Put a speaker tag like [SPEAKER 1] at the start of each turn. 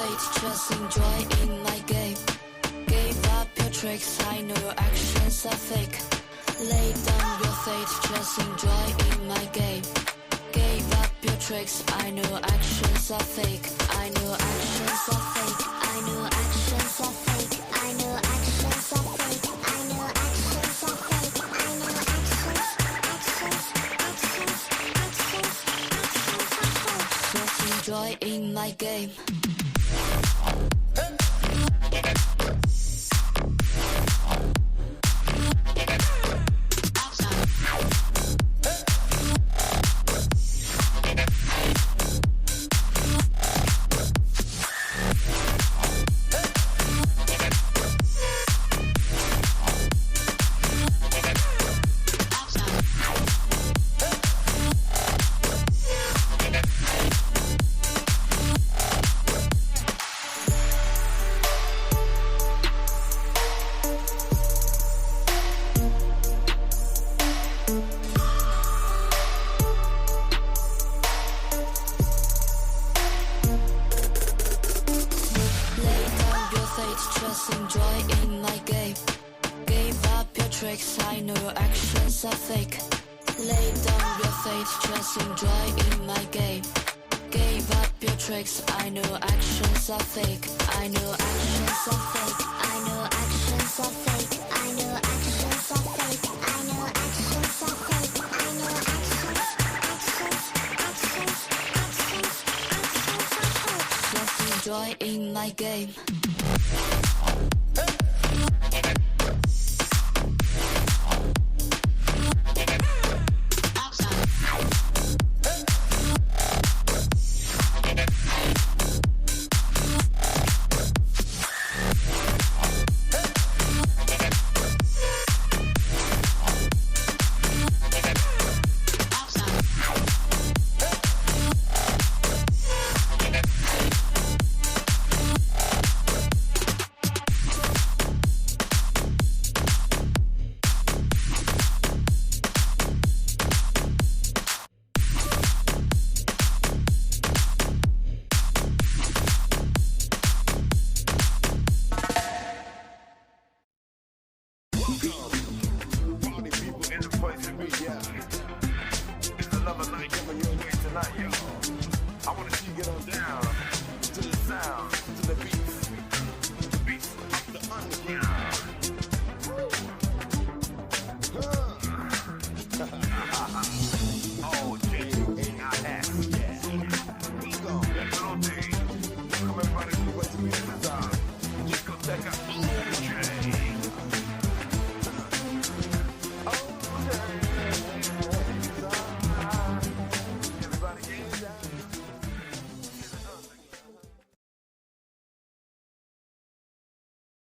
[SPEAKER 1] fate, just enjoy in my game. Give up your tricks, I know your actions are fake. Lay down your fate, just enjoy in my game. Give up your tricks, I know your actions are fake. I know your actions are fake. I know your actions are fake. I know your actions are fake. I know your actions are fake. I know your actions. Just enjoy in my game. Just enjoy in my game. Give up your tricks, I know your actions are fake. Lay down your fate, just enjoy in my game. Give up your tricks, I know your actions are fake. I know your actions are fake. I know your actions are fake. I know your actions are fake. I know your actions are fake. I know your actions. Just enjoy in my game.
[SPEAKER 2] Discoteca.